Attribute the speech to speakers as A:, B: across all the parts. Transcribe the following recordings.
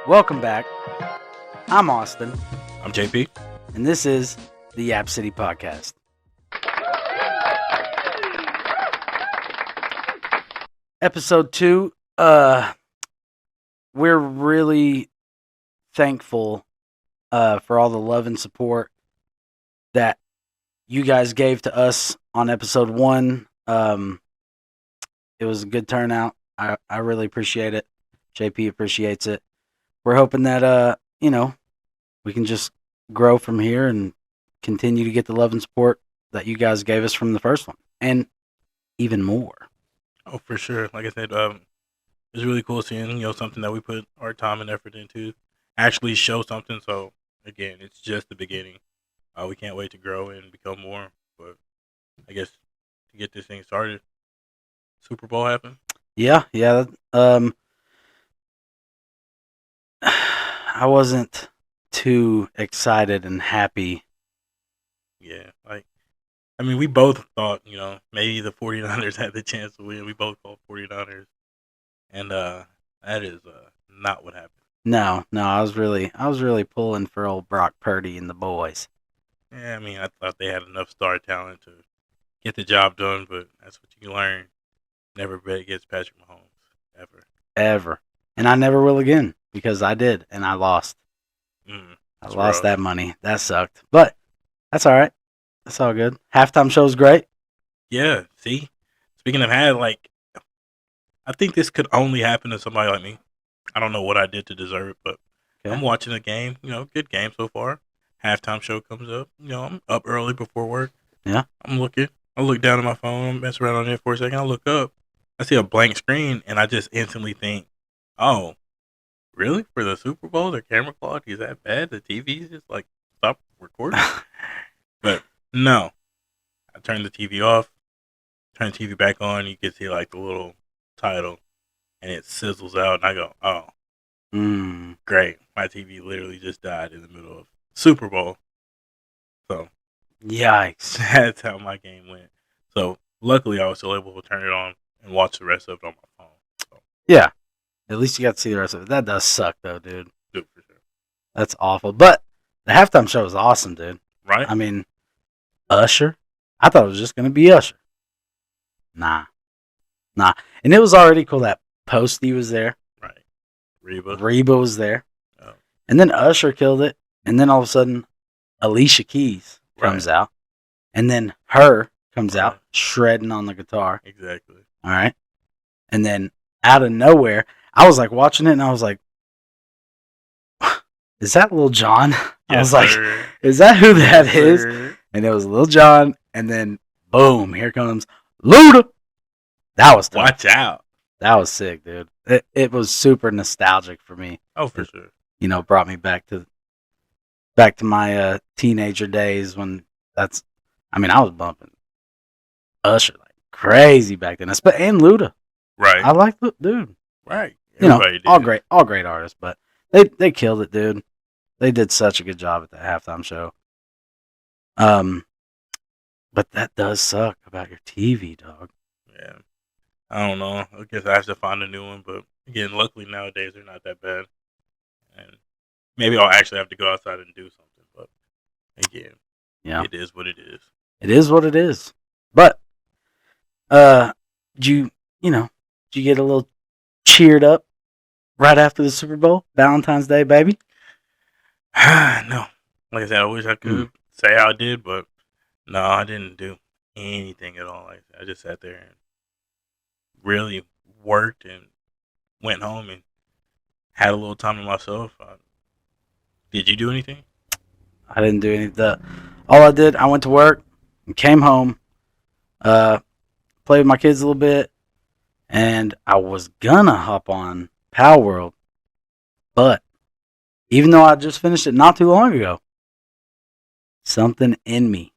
A: Welcome back. I'm Austin,
B: I'm JP.
A: and this is the Yap City Podcast. Episode 2. We're really thankful for all the love and support that you guys gave to us on episode 1. It was a good turnout. I really appreciate it. JP appreciates it. We're hoping that we can just grow from here and continue to get the love and support that you guys gave us from the first one, and even more.
B: Oh, for sure. Like I said, it's really cool seeing something that we put our time and effort into actually show something. So again, it's just the beginning. We can't wait to grow and become more. But I guess to get this thing started, Super Bowl happened.
A: Yeah. I wasn't too excited and happy.
B: Yeah, we both thought maybe the 49ers had the chance to win. We both called 49ers, and that is not what happened.
A: No, I was really pulling for old Brock Purdy and the boys.
B: Yeah, I thought they had enough star talent to get the job done, but that's what you learn. Never bet against Patrick Mahomes,
A: Ever. And I never will again, because I did, and I lost. I lost
B: rough.
A: that money. That sucked. But that's all right. That's all good. Halftime show's great.
B: Yeah, see? Speaking of I think this could only happen to somebody like me. I don't know what I did to deserve it, but
A: Okay.
B: I'm watching a game, good game so far. Halftime show comes up. I'm up early before work.
A: Yeah.
B: I'm looking. I look down at my phone, mess around on it for a second. I look up. I see a blank screen, and I just instantly think, oh, really? For the Super Bowl, their camera quality is that bad? The TV's just stop recording? But no. I turn the TV off, turn the TV back on, you can see the little title, and it sizzles out, and I go, oh, great. My TV literally just died in the middle of Super Bowl. So,
A: Yikes.
B: that's how my game went. So, luckily, I was still able to turn it on and watch the rest of it on my phone. So,
A: Yeah. At least you got to see the rest of it. That does suck, though, dude.
B: good for sure.
A: That's awful. But the halftime show was awesome, dude.
B: Right?
A: I mean, Usher. I thought it was just going to be Usher. Nah. And it was already cool that Posty was there.
B: Right. Reba.
A: was there.
B: Oh.
A: And then Usher killed it. And then all of a sudden, Alicia Keys comes out. And then her comes out shredding on the guitar.
B: Exactly.
A: All right. And then out of nowhere, I was watching it, and I was like, is that Lil Jon?
B: Yes,
A: I was like,
B: sir.
A: is that who that is?
B: Sir.
A: And it was Lil Jon, and then boom, here comes Luda. That was tough.
B: Watch out.
A: That was sick, dude. It was super nostalgic for me.
B: Oh, for sure.
A: Brought me back to my teenager days when I was bumping Usher like crazy back then. And Luda.
B: Right.
A: I like dude.
B: Right. Everybody did.
A: all great artists, but they killed it, dude. They did such a good job at the halftime show. But that does suck about your TV, dog.
B: Yeah. I don't know. I guess I have to find a new one, but again, luckily nowadays they're not that bad. And maybe I'll actually have to go outside and do something, but again,
A: Yeah.
B: It is what it is.
A: It is what it is. But did you get a little cheered up right after the Super Bowl? Valentine's Day, baby?
B: No. Like I said, I wish I could say I did, but no, I didn't do anything at all. I just sat there and really worked and went home and had a little time to myself. Did you do anything?
A: I didn't do anything. All I did, I went to work and came home, played with my kids a little bit, and I was gonna hop on Power World, but even though I just finished it not too long ago, something in me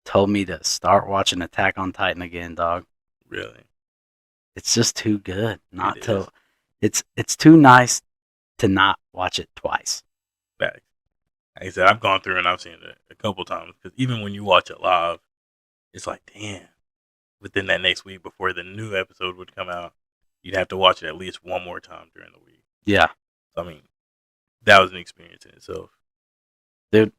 A: told me to start watching Attack on Titan again, dog.
B: Really?
A: It's just too good it's too nice to not watch it twice.
B: Back. Like I said, I've gone through and I've seen it a couple times, because even when you watch it live, it's like, damn. Within that next week before the new episode would come out, you'd have to watch it at least one more time during the week.
A: Yeah.
B: So, that was an experience in itself.
A: Dude,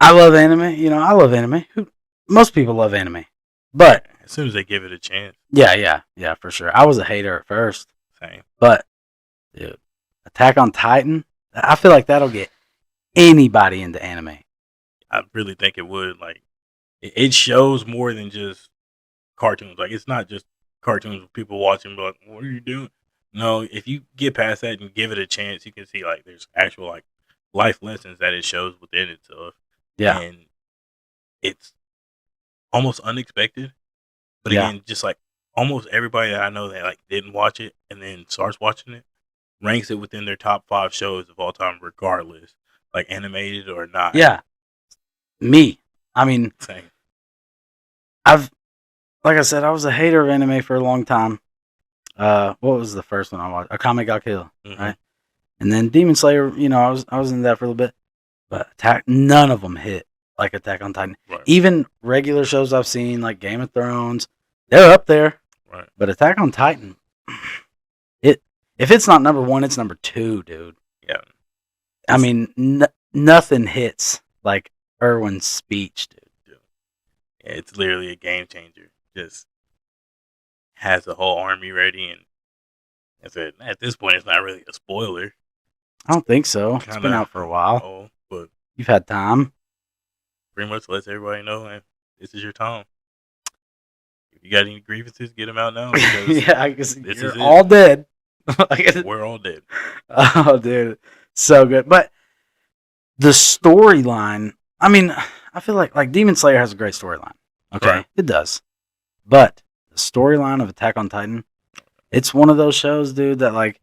A: I love anime. You know, I love anime. Most people love anime. But
B: as soon as they give it a chance.
A: Yeah, for sure. I was a hater at first.
B: Same.
A: But, dude, Attack on Titan, I feel like that'll get anybody into anime.
B: I really think it would. Like, it shows more than just cartoons. Like, it's not just cartoons with people watching, but like, what are you doing? No, if you get past that and give it a chance, you can see like there's actual like life lessons that it shows within itself.
A: Yeah.
B: And it's almost unexpected. But again, just like almost everybody that I know that like didn't watch it and then starts watching it ranks it within their top 5 shows of all time, regardless, like animated or not.
A: Yeah. Me. I mean,
B: same.
A: Like I said, I was a hater of anime for a long time. What was the first one I watched? Akame ga Kill, right? And then Demon Slayer, you know, I was into that for a little bit. But none of them hit like Attack on Titan.
B: Right.
A: Even regular shows I've seen, like Game of Thrones, they're up there.
B: Right.
A: But Attack on Titan, if it's not number 1, it's number 2, dude.
B: Yeah.
A: I mean, nothing hits like Erwin's speech, dude.
B: Yeah, it's literally a game changer. Just has the whole army ready, and I said at this point it's not really a spoiler.
A: I don't think so. It's been out for a while.
B: But
A: you've had time.
B: Pretty much lets everybody know, man, this is your time. If you got any grievances, get them out now.
A: Yeah, I guess you're all dead.
B: We're all dead.
A: Oh, dude, so good. But the storyline, I mean, I feel like Demon Slayer has a great storyline. Okay, right. It does. But the storyline of Attack on Titan, it's one of those shows, dude, that like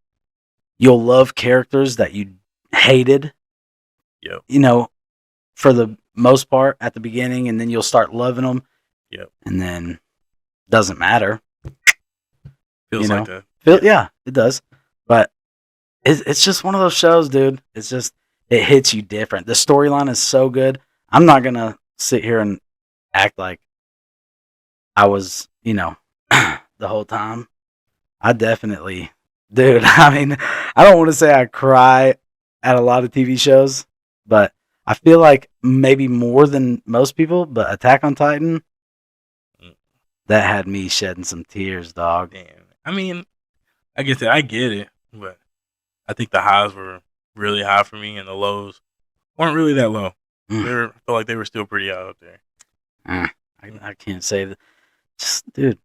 A: you'll love characters that you hated.
B: Yep.
A: You know, for the most part at the beginning, and then you'll start loving them.
B: Yep.
A: And then doesn't matter.
B: Feels like that.
A: Yeah, it does. But it's just one of those shows, dude. It's just, it hits you different. The storyline is so good. I'm not going to sit here and act like I was, you know, the whole time. I definitely, dude, I mean, I don't want to say I cry at a lot of TV shows, but I feel like maybe more than most people, but Attack on Titan, that had me shedding some tears, dog.
B: Damn. I mean, like I said, I get it, but I think the highs were really high for me, and the lows weren't really that low. I felt like they were still pretty out there.
A: I can't say that. Just, dude,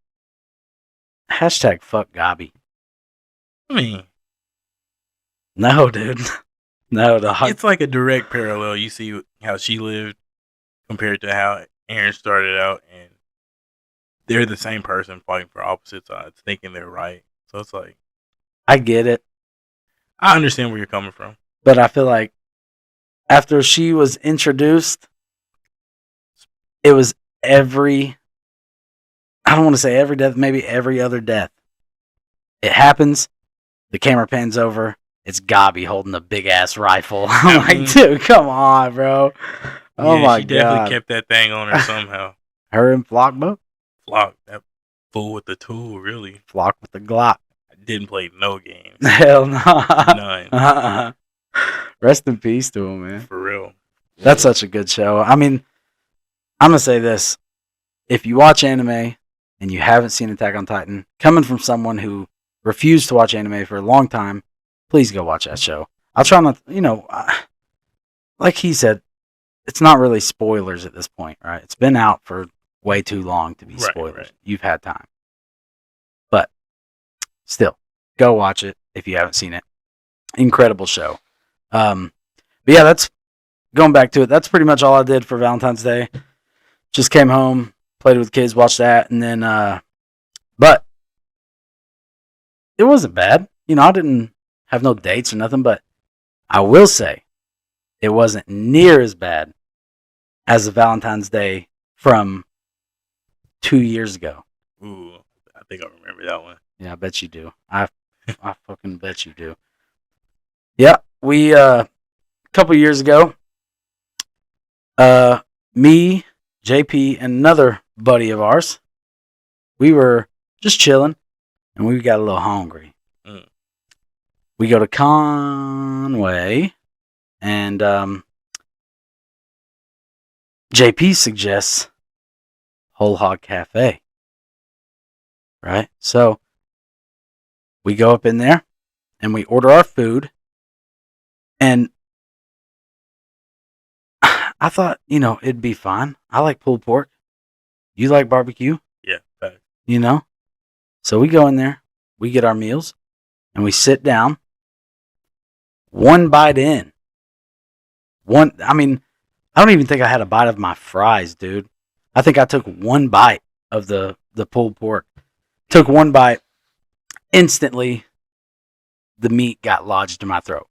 A: hashtag fuck Gabi.
B: I mean,
A: no, dude. No,
B: it's like a direct parallel. You see how she lived compared to how Eren started out, and they're the same person fighting for opposite sides, thinking they're right. So it's like,
A: I get it.
B: I understand where you're coming from.
A: But I feel like after she was introduced, it was I don't want to say every death, maybe every other death. It happens, the camera pans over, it's Gabi holding a big ass rifle. I'm like, dude, come on, bro. Oh my god. She
B: definitely kept that thing on her somehow.
A: Her and Flock,
B: that fool with the tool, really.
A: Flock with the Glock.
B: I didn't play no games.
A: Hell no.
B: None.
A: Rest in peace to him, man.
B: For real.
A: That's such a good show. I mean, I'm going to say this. If you watch anime and you haven't seen Attack on Titan, coming from someone who refused to watch anime for a long time, please go watch that show. I'll try not, like he said, it's not really spoilers at this point, right? It's been out for way too long to be spoilers. Right. You've had time. But still, go watch it if you haven't seen it. Incredible show. But yeah, that's going back to it. That's pretty much all I did for Valentine's Day. Just came home, played with the kids, watched that, and then, but it wasn't bad. I didn't have no dates or nothing, but I will say it wasn't near as bad as the Valentine's Day from 2 years ago.
B: Ooh, I think I remember that one.
A: Yeah, I bet you do. I fucking bet you do. Yeah, we, a couple years ago, me, JP, and another buddy of ours, we were just chilling, and we got a little hungry. We go to Conway, and JP suggests Whole Hog Cafe. Right? So we go up in there and we order our food. And I thought, it'd be fine. I like pulled pork. You like barbecue?
B: Yeah. Fact.
A: So we go in there, we get our meals, and we sit down. One bite in. I don't even think I had a bite of my fries, dude. I think I took one bite of the pulled pork. Took one bite. Instantly, the meat got lodged in my throat.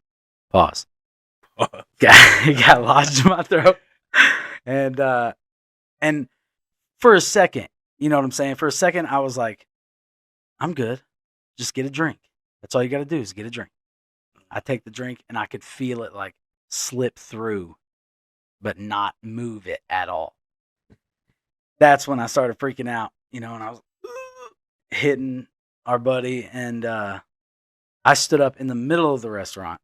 A: Pause. Got lodged in my throat. And for a second, you know what I'm saying? For a second, I was like, I'm good. Just get a drink. That's all you got to do is get a drink. I take the drink and I could feel it like slip through, but not move it at all. That's when I started freaking out, and I was hitting our buddy, and I stood up in the middle of the restaurant,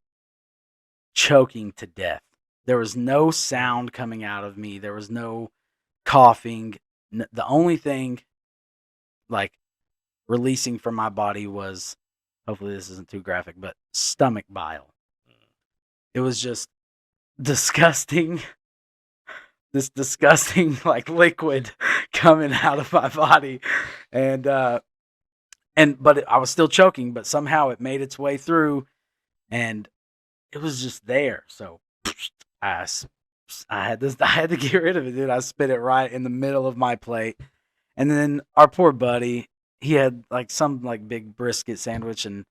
A: choking to death. There was no sound coming out of me. There was no coughing. The only thing, like, releasing from my body was, hopefully this isn't too graphic, but stomach bile. It was just disgusting. This disgusting, like, liquid coming out of my body. But I was still choking, but somehow it made its way through, and it was just there. So I had to get rid of it, dude. I spit it right in the middle of my plate. And then our poor buddy, he had like some like big brisket sandwich, and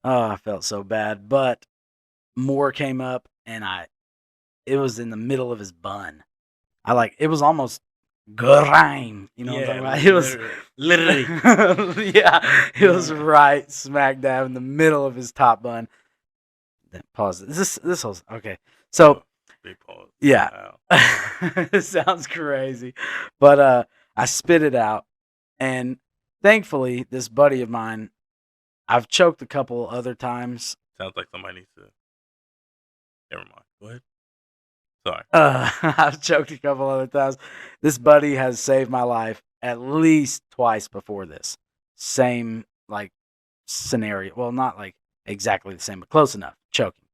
A: I felt so bad. But more came up, and it was in the middle of his bun. It was almost grime. You know what I'm talking about? It was
B: literally.
A: Yeah, it was right smack dab in the middle of his top bun. Then pause. This was okay. So
B: big pause.
A: Yeah, wow. It sounds crazy, but I spit it out, and thankfully, this buddy of mine, I've choked a couple other times.
B: Sounds like somebody needs to. Never mind. Go ahead. Sorry.
A: I've choked a couple other times. This buddy has saved my life at least twice before this. Same, like, scenario. Well, not, like, exactly the same, but close enough. Choking.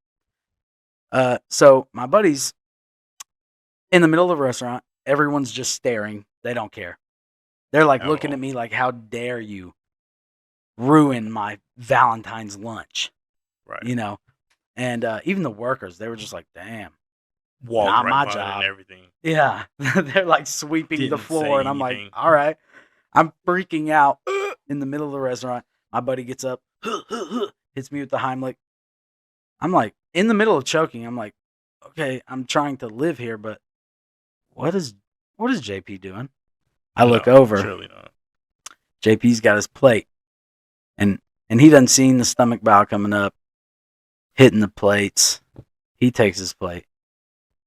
A: So, my buddy's in the middle of a restaurant. Everyone's just staring. They don't care. They're, like, looking at me like, how dare you ruin my Valentine's lunch?
B: Right.
A: And even the workers, they were just like, damn.
B: Not my job. And everything.
A: Yeah. They're like sweeping the floor, and I'm like, all right. I'm freaking out in the middle of the restaurant. My buddy gets up, hits me with the Heimlich. I'm like, in the middle of choking, I'm like, okay, I'm trying to live here, but what is JP doing? I look over.
B: Surely not.
A: JP's got his plate, and he done seen the stomach bile coming up, hitting the plates. He takes his plate.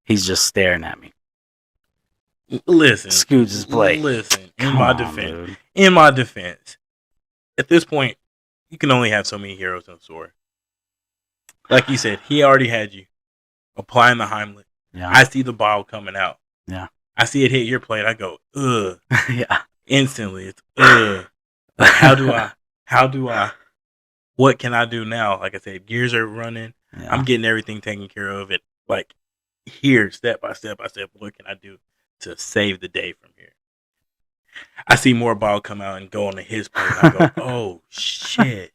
A: He's just staring at me.
B: Listen.
A: Scoots his plate.
B: Listen. In my defense, at this point, you can only have so many heroes in the story. Like you said, he already had you applying the Heimlich.
A: Yeah.
B: I see the bile coming out.
A: Yeah.
B: I see it hit your plate. I go, ugh.
A: Yeah.
B: Instantly, it's ugh. How do I? What can I do now? Like I said, gears are running. Yeah. I'm getting everything taken care of. It like here, step by step. What can I do to save the day from here? I see more bile come out and go onto his plate. And I go, oh shit.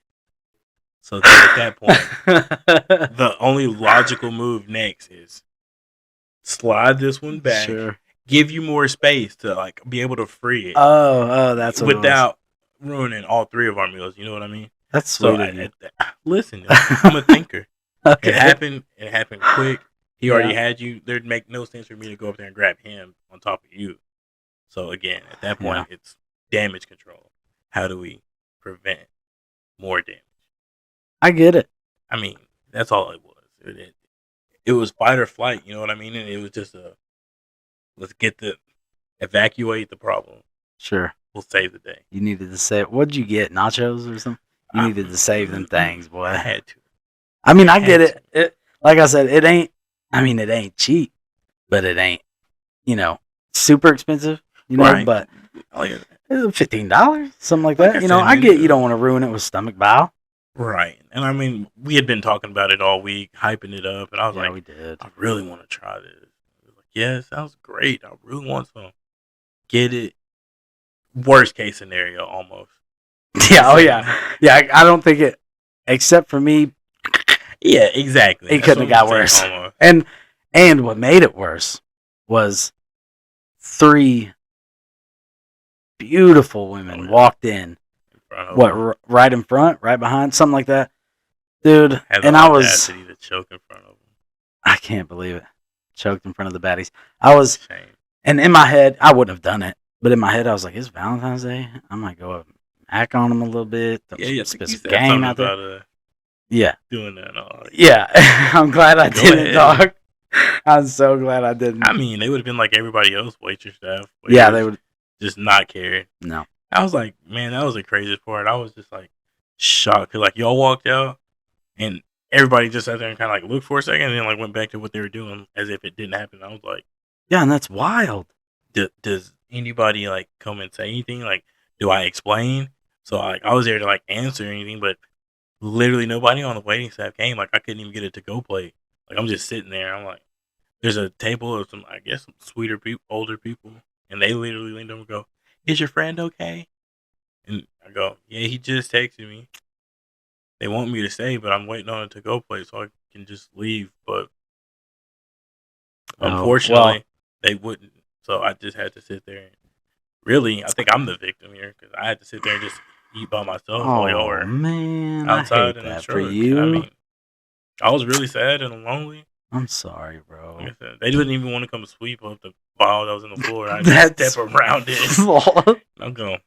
B: So then at that point, the only logical move next is slide this one back, give you more space to like be able to free it.
A: Oh, that's what
B: without ruining all three of our meals. You know what I mean?
A: That's sweet of you.
B: Listen, I'm a thinker.
A: Okay.
B: It happened quick. He already had you. There'd make no sense for me to go up there and grab him on top of you. So again, at that point, it's damage control. How do we prevent more damage?
A: I get it.
B: I mean, that's all it was. It was fight or flight. You know what I mean? And it was just let's evacuate the problem.
A: Sure.
B: We'll save the day.
A: You needed to save. What'd you get? Nachos or something? You needed to save them things, boy.
B: I had to.
A: I mean, I get it. Like I said, it ain't. I mean, it ain't cheap, but it ain't, super expensive.
B: Right.
A: But
B: Like,
A: $15, something like
B: Like
A: that.
B: I said,
A: I
B: man,
A: get you don't want to ruin it with stomach bile.
B: right. And I mean, we had been talking about it all week, hyping it up, and I was
A: Yeah,
B: like,
A: we did.
B: I really want to try this. He was like, yeah, it sounds great. I really want some. Get it. Worst case scenario, almost.
A: Yeah. Oh yeah. Yeah. I don't think it. Except for me,
B: Yeah, exactly.
A: it couldn't have got worse.
B: Almost.
A: And what made it worse was 3 beautiful women walked in. Right in front, right behind, something like that, dude.
B: And I was audacity to choke in front of them.
A: I can't believe it. Choked in front of the baddies. I was, and in my head, I wouldn't have done it, but in my head, I was like, "It's Valentine's Day. I might go up and hack on them a little bit.
B: Yeah,
A: spit some game out there." Yeah,
B: doing that. And all.
A: Yeah, I'm glad I didn't, dog. I'm so glad I didn't.
B: I mean, they would have been like everybody else, waitress staff.
A: Yeah, they would
B: just not care.
A: No,
B: I was like, man, that was the craziest part. I was just like shocked because like y'all walked out and everybody just sat there and kind of like looked for a second and then like went back to what they were doing as if it didn't happen. I was like,
A: yeah, and that's wild.
B: Does anybody like come and say anything? Like, do I explain? So like I was there to like answer anything, but literally nobody on the waiting staff came. Like I couldn't even get a to-go plate. Like I'm just sitting there. I'm like, there's a table of some, I guess, some sweeter people, older people, and they literally leaned over and go, "Is your friend okay?" And I go, "Yeah, he just texted me. They want me to stay, but I'm waiting on a to-go plate so I can just leave." But unfortunately, they wouldn't. So I just had to sit there. And really, I think I'm the victim here because I had to sit there and just eat by myself while y'all were outside in the truck.
A: For you.
B: I mean, I was really sad and lonely.
A: I'm sorry, bro.
B: Like I said, they didn't even want to come sweep up the ball that was in the floor. I had to step around it. I'm going.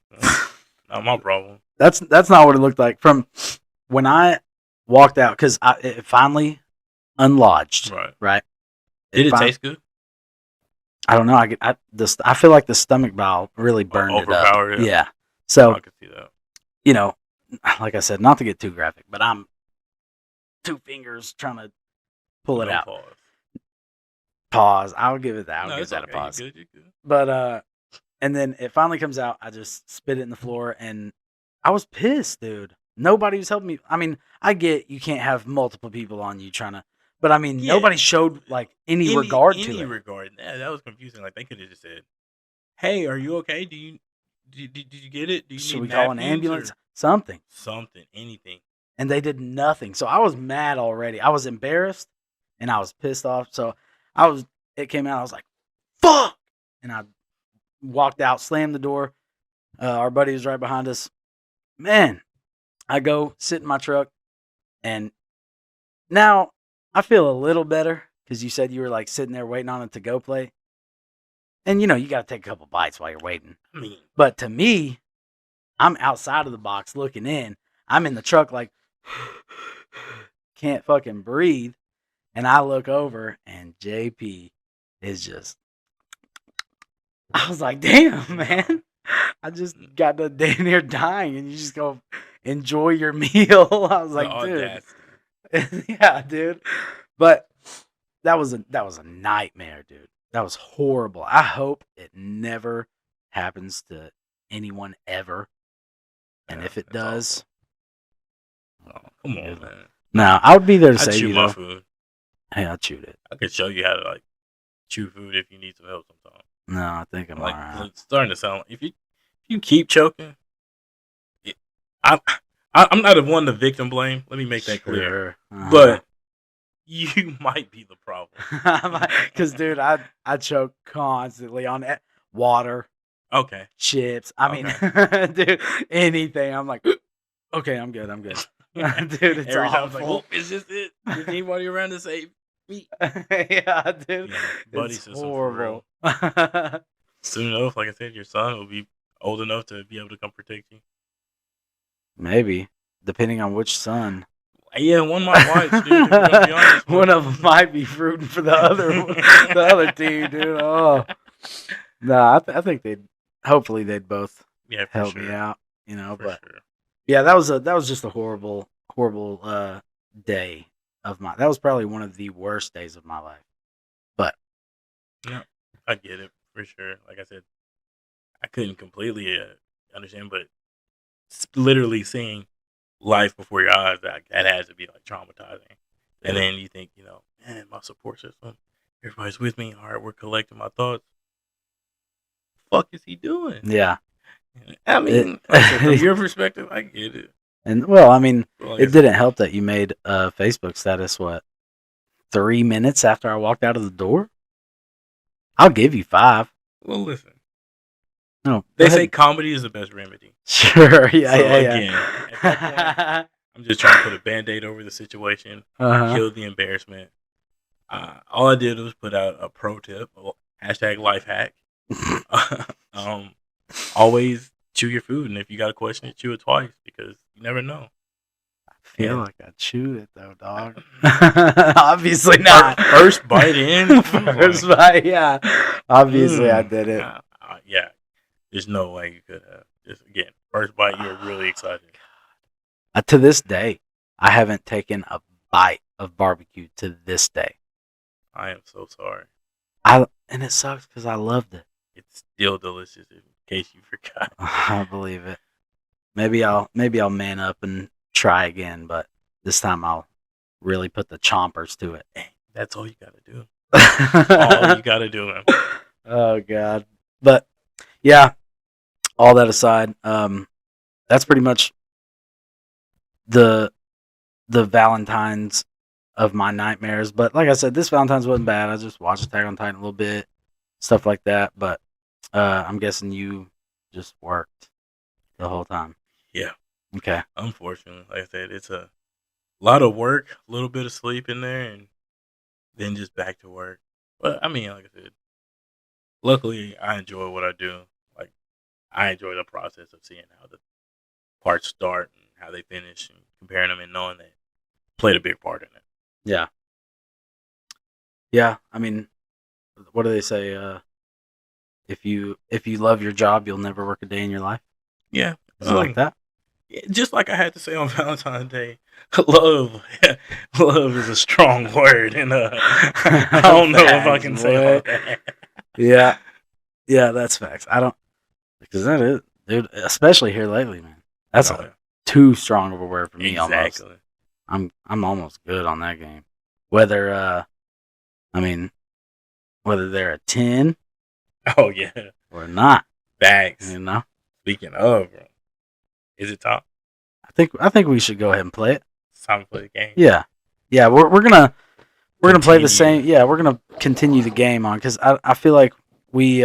B: Not my problem.
A: That's not what it looked like from when I walked out because it finally unlodged. Right.
B: Did it taste good?
A: I don't know. I feel like the stomach bile really burned it up. Yeah. So
B: I could see that.
A: Like I said, not to get too graphic, but I'm 2 fingers trying to pull it out. Pause. I'll give it that. I'll give that a pause.
B: You're good.
A: But and then it finally comes out. I just spit it in the floor, and I was pissed, dude. Nobody was helping me. I mean, I get you can't have multiple people on you trying to, but I mean, nobody showed like any regard to it.
B: Any regard. Yeah, that was confusing. Like they could have just said, "Hey, are you okay? Did you get it? Do you
A: Should
B: need
A: we call an ambulance? Something,
B: anything."
A: And they did nothing. So I was mad already. I was embarrassed and I was pissed off. So it came out. I was like, "Fuck!" And I walked out, slammed the door. Our buddy was right behind us. Man, I go sit in my truck, and now I feel a little better because you said you were like sitting there waiting on a to-go plate. And you got to take a couple bites while you're waiting. But to me, I'm outside of the box looking in. I'm in the truck like, can't fucking breathe. And I look over and JP is just, I was like, damn, man. I just got the damn near dying and you just go enjoy your meal. I was like, dude. Yeah, dude. But that was a nightmare, dude. That was horrible. I hope it never happens to anyone ever. And if it does,
B: come on, man.
A: No, I would be there to save you.
B: I'd chew my food.
A: Hey, I chewed it.
B: I could show you how to like chew food if you need some help sometime.
A: No, I think I'm
B: like,
A: alright.
B: It's starting to sound like if you keep choking, I'm not the one to victim blame. Let me make that clear. But you might be the problem.
A: Because, dude, I choke constantly on water.
B: Okay.
A: Chips. I mean, dude, anything. I'm like, okay, I'm good. Dude, it's
B: every
A: awful.
B: time like, is this it? Is anybody around to save me?
A: Yeah, dude. Yeah,
B: buddy
A: it's horrible.
B: Soon enough, like I said, your son will be old enough to be able to come protect you.
A: Maybe, depending on which son.
B: Yeah, one might watch, dude. Be honest,
A: one of them might be rooting for the other team, dude. Oh, no, I think hopefully they'd both help me out, but. Sure. Yeah, that was just a horrible day. that was probably one of the worst days of my life. But
B: No, I get it for sure. Like I said, I couldn't completely understand, but literally seeing life before your eyes, that has to be like traumatizing. And then you think, man, my support system, everybody's with me. All right, we're collecting my thoughts. Fuck is he doing?
A: yeah,
B: I mean, like I said, from your perspective, I get it.
A: and well, I mean,
B: Like
A: it didn't help that you made a Facebook status 3 minutes after I walked out of the door. I'll give you 5.
B: Well, listen.
A: No,
B: They say comedy is the best remedy.
A: Sure, yeah,
B: So
A: yeah.
B: again, at that point, I'm just trying to put a Band-Aid over the situation, kill the embarrassment. All I did was put out a pro tip, hashtag life hack. Always chew your food, and if you got a question, chew it twice because you never know.
A: I feel like I chewed it though, dog. Obviously not.
B: First bite in.
A: First bite, yeah. Obviously, I did it.
B: Yeah. There's no way you could have. Just again, first bite, you were really excited.
A: To this day, I haven't taken a bite of barbecue to this day.
B: I am so sorry.
A: And it sucks because I loved it.
B: It's still delicious, in case you forgot.
A: I believe it. Maybe I'll man up and try again, but this time I'll really put the chompers to it.
B: That's all you gotta do. All you gotta do, man.
A: Oh God! But yeah, all that aside, that's pretty much the Valentine's of my nightmares. But like I said, this Valentine's wasn't bad. I just watched Attack on Titan a little bit, stuff like that. But I'm guessing you just worked the whole time.
B: Yeah.
A: Okay.
B: Unfortunately, like I said, it's a lot of work, a little bit of sleep in there, and then just back to work. But I mean, like I said, luckily I enjoy what I do. Like I enjoy the process of seeing how the parts start and how they finish, and comparing them and knowing that played a big part in it.
A: Yeah. Yeah. I mean, what do they say? If you love your job, you'll never work a day in your life.
B: Yeah.
A: Is it like that?
B: Just like I had to say on Valentine's Day, love is a strong word, and I don't know if I can say all that.
A: Yeah, that's facts. I don't, because that is, dude. Especially here lately, man. That's too strong of a word for me.
B: Exactly.
A: Almost. I'm almost good on that game. Whether whether they're a 10.
B: Oh yeah.
A: Or not.
B: Bags.
A: Speaking
B: of, bro. Is it top?
A: I think we should go ahead and play it.
B: It's time to play the game.
A: Yeah. We're gonna play the same. Yeah, we're gonna continue the game on because I feel like we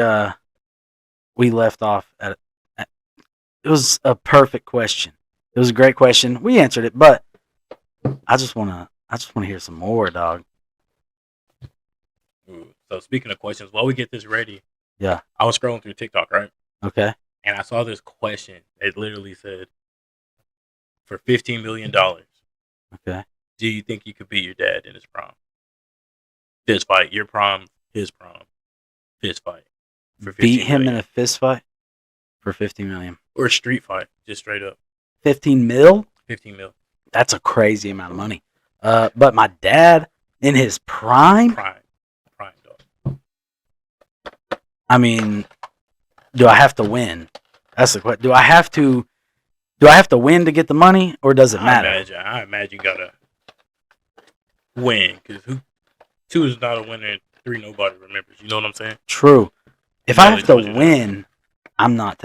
A: left off at it was a perfect question. It was a great question. We answered it, but I just wanna hear some more, dog.
B: Ooh. So speaking of questions, while we get this ready,
A: yeah,
B: I was scrolling through TikTok, right?
A: Okay.
B: And I saw this question. It literally said, for $15 million,
A: okay,
B: do you think you could beat your dad in his prom? Fist fight, your prom, his prom, fist fight.
A: For beat him million. In a fist fight for $15 million,
B: or street fight, just straight up.
A: 15 mil.
B: 15 mil.
A: That's a crazy amount of money. But my dad in his prime.
B: Prime, dog.
A: I mean, do I have to win? That's the question. Do I have to win to get the money, or does it matter?
B: I imagine you gotta win, because 2 is not a winner and 3 nobody remembers. You know what I'm saying?
A: True. If I have to win, I'm not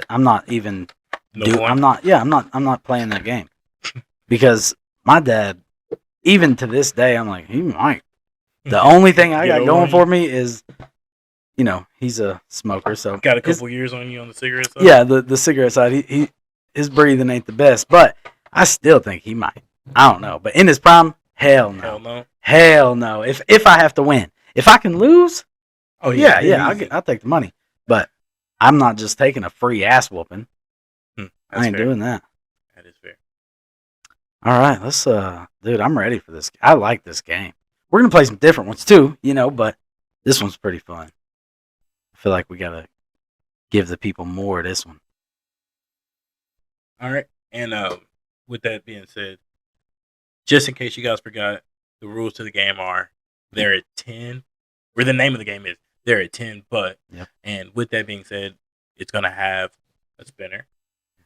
A: even. I'm not playing that game because my dad, even to this day, I'm like, he might. The only thing I got going for me is, he's a smoker, so
B: got a couple years on you on the cigarette side.
A: Yeah, the cigarette side. His breathing ain't the best, but I still think he might. I don't know, but in his prime, hell no. Hell no. If I have to win, if I can lose, yeah, I'll take the money. But I'm not just taking a free ass whooping. I ain't doing that.
B: That is fair.
A: All right, let's dude, I'm ready for this. I like this game. We're gonna play some different ones too, but this one's pretty fun. I feel like we gotta give the people more of this one.
B: All right, and with that being said, just in case you guys forgot, the rules to the game are they're at 10, or the name of the game is they're at 10, but, and with that being said, it's going to have a spinner.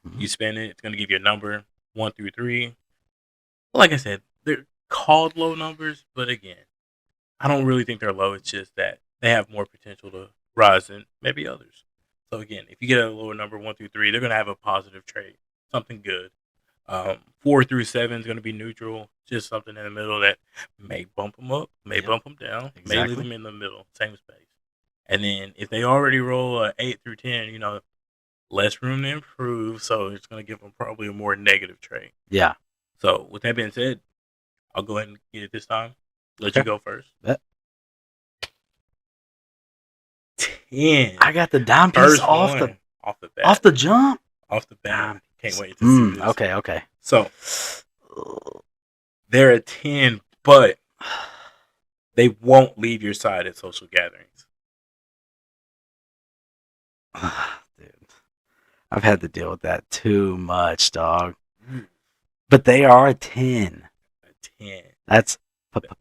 B: Mm-hmm. You spin it, it's going to give you a number, 1 through 3. Like I said, they're called low numbers, but again, I don't really think they're low. It's just that they have more potential to rise than maybe others. So again, if you get a lower number, 1 through 3, they're going to have a positive trait, something good. 4 through 7 is going to be neutral, just something in the middle that may bump them up, may bump them down, may leave them in the middle, same space. And then if they already roll a 8 through 10, less room to improve, so it's going to give them probably a more negative trait.
A: Yeah.
B: So with that being said, I'll go ahead and get it this time. Let you go first. Bet. 10.
A: I got the dime piece off the bat. Off the jump.
B: Off the bat. Can't wait to see this.
A: Okay.
B: So they're a 10, but they won't leave your side at social gatherings.
A: Dude, I've had to deal with that too much, dog. But they are a 10.
B: A 10.
A: That's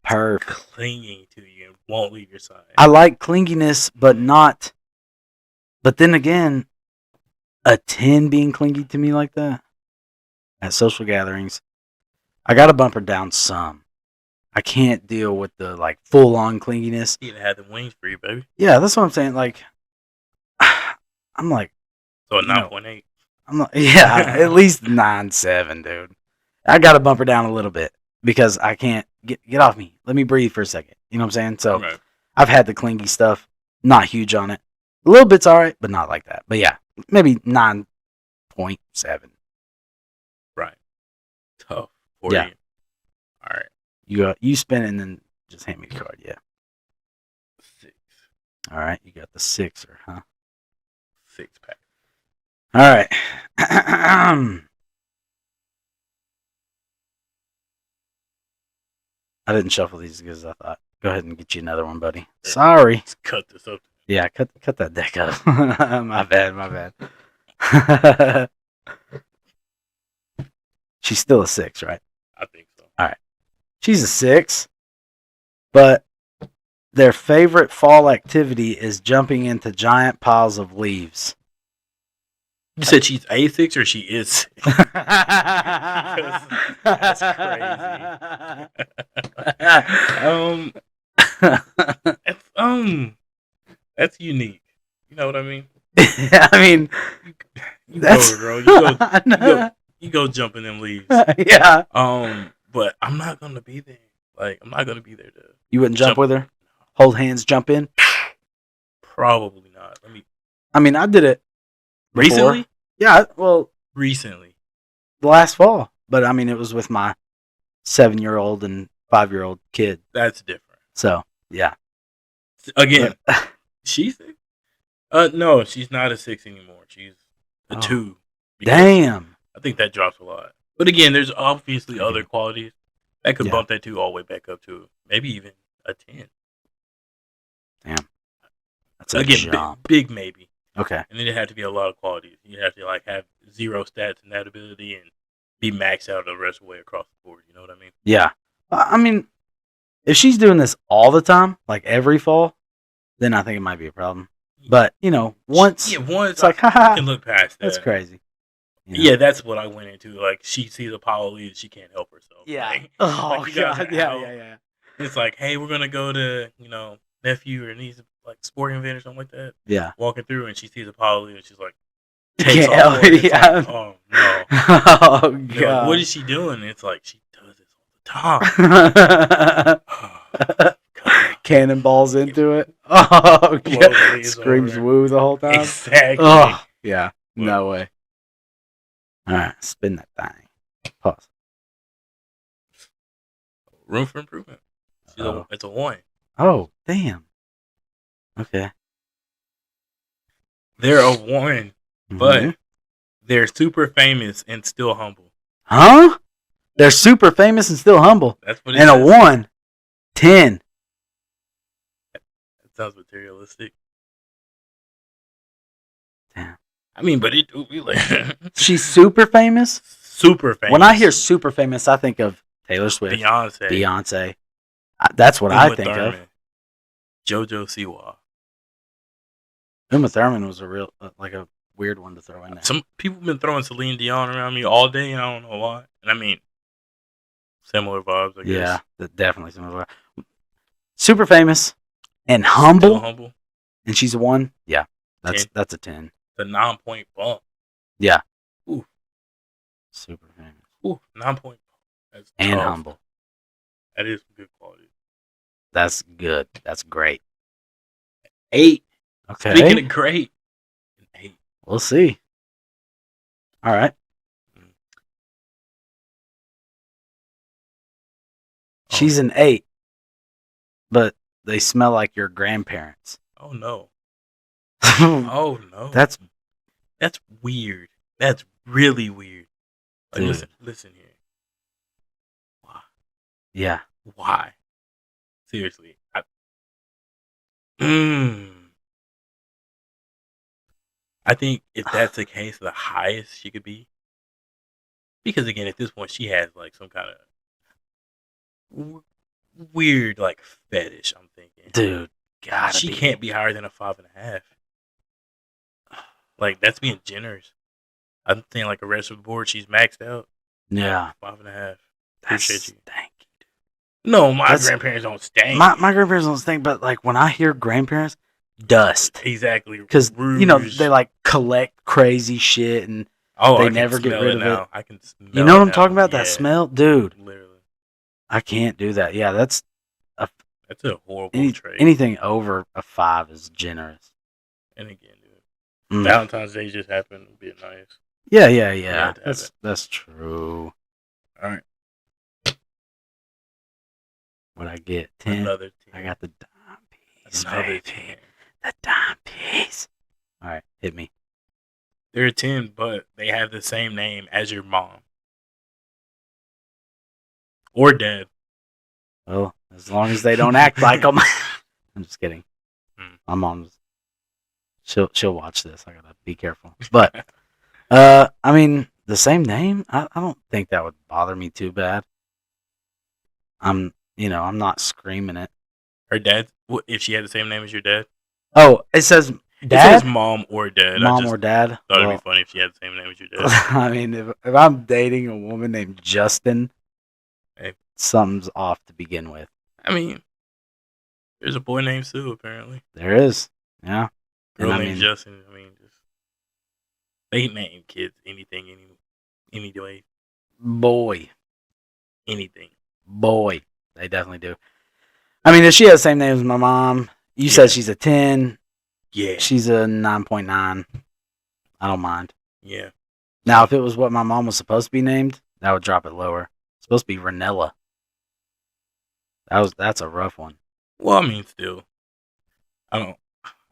A: perfect.
B: Clinging to you and won't leave your side.
A: I like clinginess, but not. But then again, a 10 being clingy to me like that at social gatherings, I got to bump her down some. I can't deal with the full on clinginess.
B: You had the wings for you, baby.
A: Yeah, that's what I'm saying. I'm like,
B: so a 9.8.
A: I'm like, yeah, at least 9.7, dude. I got to bump her down a little bit because I can't get off me. Let me breathe for a second. You know what I'm saying? So I've had the clingy stuff. Not huge on it. A little bit's all right, but not like that. But yeah, maybe 9.7.
B: Right. Tough for you. All right.
A: You spin it and then just hand me the card. Yeah.
B: 6.
A: All right. You got the 6er, huh?
B: 6-pack.
A: All right. I didn't shuffle these because I thought, go ahead and get you another one, buddy. Sorry.
B: Let's cut this up.
A: Yeah, cut that deck up. My bad. She's still a 6, right?
B: I think so.
A: All right. She's a 6, but their favorite fall activity is jumping into giant piles of leaves.
B: You said she's a 6 or she is 6? That's crazy. That's unique. You know what I mean?
A: I mean,
B: you go, girl. You go jump in them leaves.
A: Yeah.
B: But I'm not gonna be there. I'm not gonna be there to.
A: You wouldn't jump with her? Hold hands, jump in?
B: Probably not.
A: I did it before.
B: Recently?
A: Yeah. Well,
B: recently.
A: Last fall, but it was with my 7-year-old and 5-year-old kid.
B: That's different.
A: So yeah.
B: Again, she's 6? No, she's not a 6 anymore. She's a 2.
A: Damn.
B: I think that drops a lot. But again, there's obviously other qualities that could bump that 2 all the way back up to maybe even a 10.
A: Damn. That's a jump.
B: Big maybe.
A: Okay.
B: And then it had to be a lot of qualities. You have to have 0 stats in that ability and be maxed out the rest of the way across the board. You know what I mean?
A: Yeah. If she's doing this all the time, every fall, then I think it might be a problem. But, once.
B: Yeah, once.
A: It's haha.
B: You can look past that.
A: That's crazy.
B: Yeah, that's what I went into. She sees a pile of leaves, she can't help herself.
A: Yeah.
B: God.
A: Yeah.
B: It's hey, we're going to go to, nephew or niece, sporting event or something like that.
A: Yeah.
B: Walking through and she sees a pile of leaves and she's
A: takes off. Yeah.
B: Oh, no.
A: Oh, God.
B: What is she doing? It's she does this all the time.
A: Cannonballs into it. Oh, God. Screams woo the whole time.
B: Exactly.
A: Oh, yeah. No way. All right. Spin that thing. Pause.
B: Room for improvement. It's a 1.
A: Oh, damn. Okay.
B: They're a 1, but they're super famous and still humble.
A: Huh? They're super famous and still humble.
B: That's what it
A: and
B: is.
A: A 1. 10.
B: That sounds materialistic.
A: Damn.
B: But it do be
A: She's super famous?
B: Super famous.
A: When I hear super famous, I think of Taylor Swift.
B: Beyonce.
A: That's what I
B: Uma
A: think
B: Thurman,
A: of.
B: JoJo Siwa.
A: Uma Thurman was a real, like a weird one to throw in there.
B: Some people have been throwing Celine Dion around me all day, and I don't know why. And I mean, similar vibes, I guess.
A: Yeah, definitely similar. Super famous and
B: Still
A: humble,
B: humble.
A: and she's a 1. Yeah,
B: 10.
A: that's a 10.
B: The 9-point bump.
A: Yeah.
B: Ooh.
A: Super famous.
B: Ooh, 9-point bump. That's
A: and
B: tough.
A: humble.
B: That is good quality.
A: That's good. That's great.
B: 8.
A: Okay.
B: Speaking of great, 8.
A: We'll see. All right. She's an 8, but they smell like your grandparents.
B: Oh no. Oh no.
A: That's
B: weird. That's really weird. Like, listen here. Why?
A: Yeah.
B: Why? Seriously. I think if that's the case, the highest she could be. Because again, at this point, she has like some kind of weird like fetish. I'm thinking,
A: dude,
B: she can't be higher than a 5.5. Like that's being generous. I'm thinking like the rest of the board, she's maxed out.
A: Yeah,
B: 5.5.
A: Appreciate you. Thank you.
B: No, my grandparents don't stink.
A: My grandparents don't stink, but like when I hear grandparents, dust.
B: Exactly.
A: Because they like collect crazy shit and they never get rid of it.
B: I can smell
A: you know what I'm talking about? Yeah. That smell, dude.
B: Literally. I
A: can't do that. Yeah, that's
B: a horrible trait.
A: Anything over a 5 is generous.
B: And again, dude, Valentine's Day just happened to be nice.
A: Yeah. That's true.
B: All right.
A: What I get? 10.
B: Another 10.
A: I got the dime piece. Another 10. The dime piece. All right, hit me.
B: They're a 10, but they have the same name as your mom. Or dad.
A: Well, as long as they don't act like them. I'm just kidding. My mom's... She'll watch this. I gotta be careful. But, I mean, the same name? I don't think that would bother me too bad. I'm not screaming it.
B: Her dad? If she had the same name as your dad?
A: Oh, it says dad?
B: It says mom or dad.
A: Mom or dad?
B: Thought it'd be funny if she had the same name as your dad.
A: I mean, if I'm dating a woman named Justin, something's off to begin with.
B: I mean, there's a boy named Sue, apparently.
A: There is. Yeah.
B: Girl named Justin. I mean, they name kids anything, any way.
A: Boy.
B: Anything.
A: Boy. They definitely do. I mean, if she has the same name as my mom, you said she's a 10.
B: Yeah.
A: She's a 9.9. I don't mind.
B: Yeah.
A: Now, if it was what my mom was supposed to be named, that would drop it lower. It's supposed to be Ranella. That's a rough one.
B: Well, I mean, still, I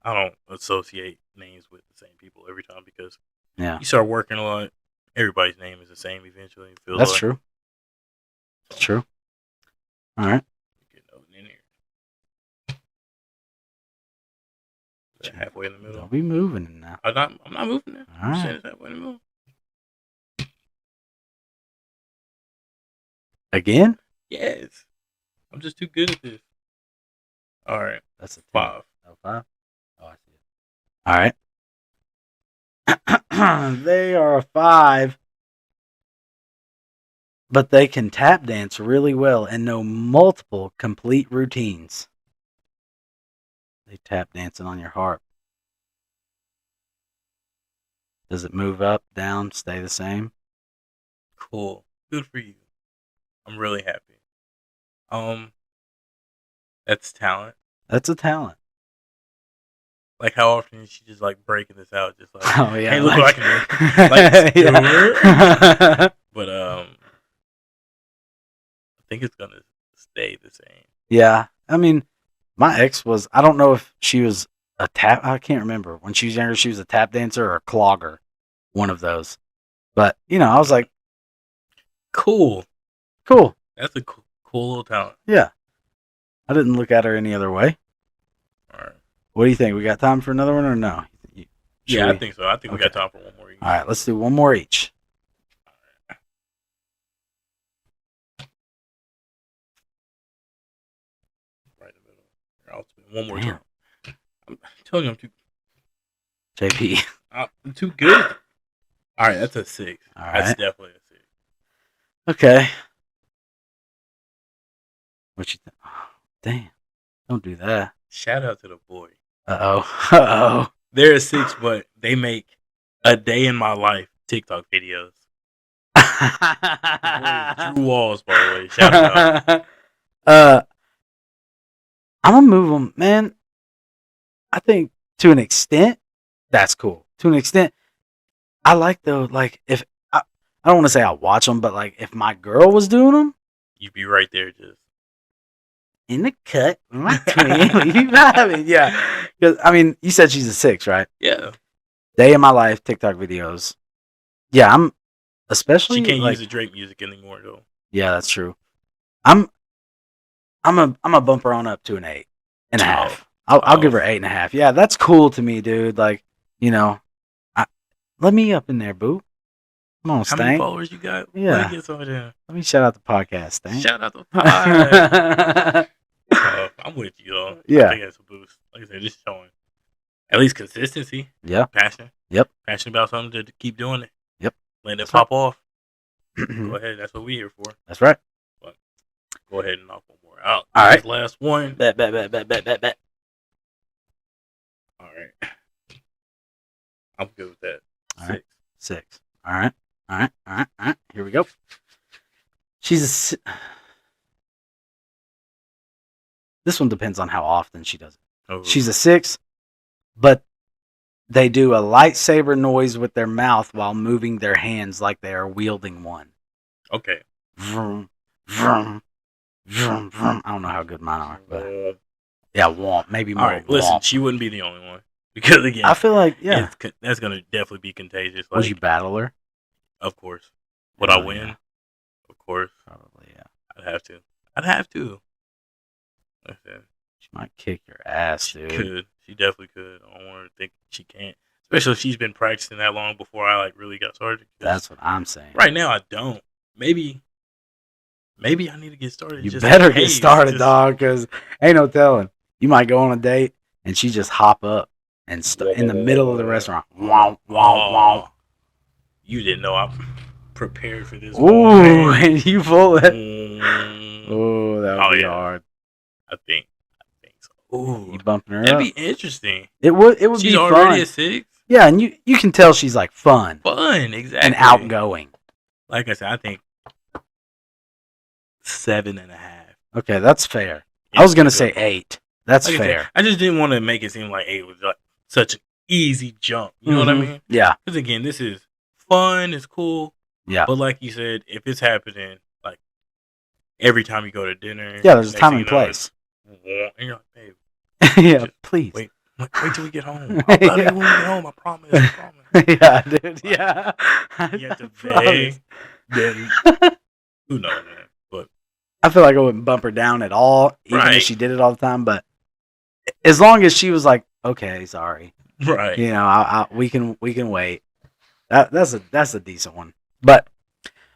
B: don't associate names with the same people every time because you start working a lot. Everybody's name is the same eventually.
A: That's true. That's true. All right.
B: In here. Halfway in the middle.
A: Don't be moving now.
B: I'm not moving it.
A: All right.
B: It's halfway in the middle.
A: Again?
B: Yes. I'm just too good at this. All right.
A: That's a
B: 5.
A: Oh, 5? Oh, I see it. All right. They are a 5. But they can tap dance really well and know multiple complete routines. They tap dancing on your harp. Does it move up, down, stay the same?
B: Cool. Good for you. I'm really happy. That's talent.
A: That's a talent.
B: Like how often is she just like breaking this out, just like,
A: oh yeah,
B: hey, look what I can do.
A: Yeah.
B: But I think it's gonna stay the same.
A: Yeah, I mean, my ex was. I don't know if she was a tap. I can't remember when she was younger. She was a tap dancer or a clogger, one of those. But I was like,
B: cool. That's a cool little talent.
A: Yeah, I didn't look at her any other way.
B: All right.
A: What do you think? We got time for another one or no?
B: I think so. I think we got time for one more each.
A: All right, let's do one more each.
B: I'll spin one more
A: Damn.
B: time. I'm telling you,
A: JP.
B: I'm too good. All right, that's a 6.
A: All
B: That's
A: right.
B: definitely a 6.
A: Okay. What you think? Oh, damn. Don't do that.
B: Shout out to the boy.
A: Uh-oh.
B: They're a 6, but they make a day in my life TikTok videos. Drew Walls, by the way. Shout out.
A: I'm gonna move them, man. I think to an extent, that's cool. To an extent, I like though. Like if I don't want to say I watch them, but like if my girl was doing them
B: You'd be right there, just
A: in the cut, my twin, you vibing, yeah. Because I mean, you said she's a 6, right?
B: yeah.
A: Day in my life, TikTok videos. Yeah, I'm especially.
B: She can't
A: like,
B: use the Drake music anymore, though.
A: Yeah, that's true. I'm a bump her on up to an 8.5. I'll give her 8.5. Yeah, that's cool to me, dude. Like, you know, let me up in there, boo. Come on,
B: How
A: Stank.
B: many followers you got?
A: Yeah.
B: Let me get some of them.
A: Let me shout out the podcast, Stank.
B: Shout out the pod. I'm with you, though.
A: Yeah.
B: I think that's a boost. Like I said, just showing at least consistency.
A: Yeah.
B: Passion.
A: Yep.
B: Passion about something to keep doing it.
A: Yep.
B: Letting it
A: That's
B: pop off. Go ahead. That's what we're here for.
A: That's right.
B: But go ahead and knock one more out.
A: All right.
B: Last one.
A: Bet.
B: All right. I'm good with that.
A: All
B: 6.
A: right. 6. All right. Here we go. She's this one depends on how often she does it.
B: Oh.
A: She's a 6, but they do a lightsaber noise with their mouth while moving their hands like they are wielding one.
B: Okay.
A: Vroom, vroom, vroom, vroom. I don't know how good mine are, but yeah, womp. Maybe more.
B: All right. Listen, she wouldn't be the only one because again,
A: I feel like
B: that's gonna definitely be contagious.
A: Would you battle her?
B: Of course. Would I win?
A: Yeah.
B: Of course.
A: Probably, yeah.
B: I'd have to.
A: She might kick your ass, dude.
B: She could. She definitely could. I don't want her to think she can't. Especially if she's been practicing that long before I really got started.
A: That's what I'm saying.
B: Right now I don't. Maybe I need to get started.
A: You better get started, dog, because ain't no telling. You might go on a date and she just hop up and in the middle of the restaurant. Wow, wow, wow.
B: You didn't know I'm prepared for this.
A: Ooh, and you pull it. Oh, that would be hard.
B: I think so. Ooh,
A: you bumping her
B: That'd
A: up?
B: be interesting.
A: It would be
B: She's
A: fun.
B: already a 6?
A: Yeah, and you can tell she's like fun.
B: Exactly.
A: And outgoing.
B: Like I said, I think 7.5.
A: Okay, that's fair. I was gonna say 8. That's fair.
B: I just didn't want to make it seem like 8 was like such an easy jump. You know what I mean?
A: Yeah.
B: Because again, this is fun. It's cool.
A: Yeah.
B: But like you said, if it's happening like every time you go to dinner,
A: yeah, there's a time and place.
B: And you're like, babe,
A: yeah, please
B: wait till we get home. I'll love you when we get home. I promise.
A: Yeah, dude. Yeah.
B: You have to beg. Then who knows, man? But
A: I feel like I wouldn't bump her down at all, even if she did it all the time. But as long as she was like, okay, sorry,
B: right?
A: You know, we can wait. That's a decent one. But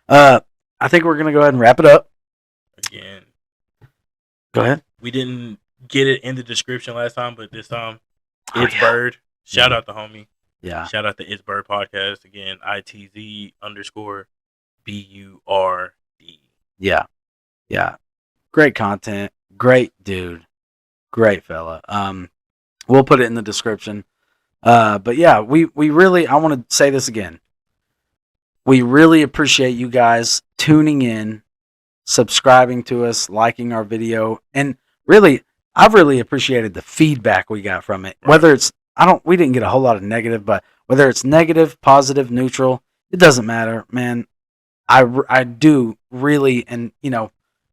A: I think we're gonna go ahead and wrap it up.
B: Again,
A: go ahead.
B: We didn't get it in the description last time, but this time, It's Bird. Shout out the homie.
A: Yeah.
B: Shout out to It's Bird Podcast. Again, ITZ_BURD.
A: Yeah. Yeah. Great content. Great dude. Great fella. We'll put it in the description. But yeah, we really, I want to say this again. We really appreciate you guys tuning in, subscribing to us, liking our video, and really, I've really appreciated the feedback we got from it. Right. Whether it's, we didn't get a whole lot of negative, but whether it's negative, positive, neutral, it doesn't matter, man. I do really, and you know,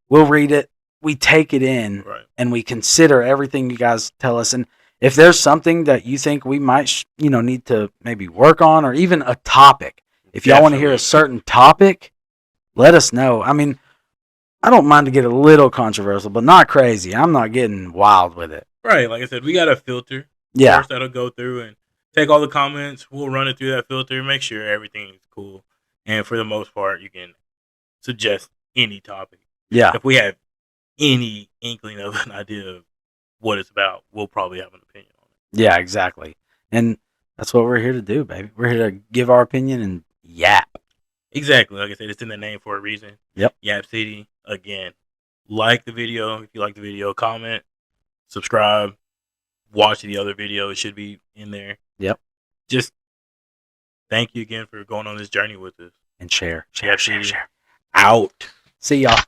A: we'll read it, we take it in, and we consider everything you guys tell us. And if there's something that you think we might, need to maybe work on, or even a topic, if y'all want to hear a certain topic, let us know. I mean, I don't mind to get a little controversial, but not crazy. I'm not getting wild with it.
B: Right. Like I said, we got a filter.
A: Yeah.
B: First, that'll go through and take all the comments. We'll run it through that filter, make sure everything's cool. And for the most part, you can suggest any topic.
A: Yeah.
B: If we have any inkling of an idea of what it's about, we'll probably have an opinion on it.
A: Yeah, exactly. And that's what we're here to do, baby. We're here to give our opinion and yap.
B: Exactly. Like I said, it's in the name for a reason.
A: Yep.
B: Yap City. Again, like the video. If you like the video, comment, subscribe, watch the other video. It should be in there.
A: Yep.
B: Just thank you again for going on this journey with us.
A: And share.
B: Yap City. Out.
A: See y'all.